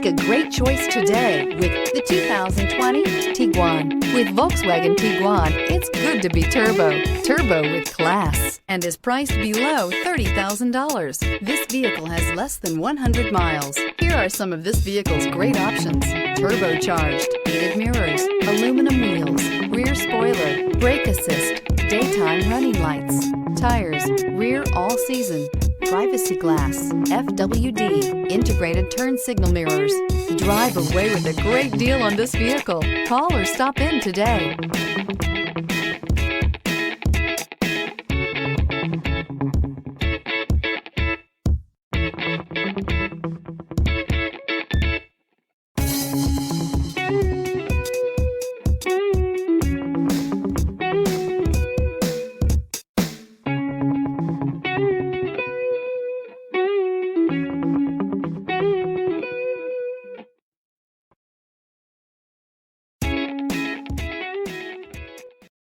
Make a great choice today with the 2020 Tiguan. With Volkswagen Tiguan, it's good to be turbo. Turbo with class, and is priced below $30,000. This vehicle has less than 100 miles. Here are some of this vehicle's great options: turbocharged, heated mirrors, aluminum wheels, rear spoiler, brake assist, daytime running lights, tires, rear all-season, privacy glass, FWD, integrated turn signal mirrors. Drive away with a great deal on this vehicle. Call or stop in today.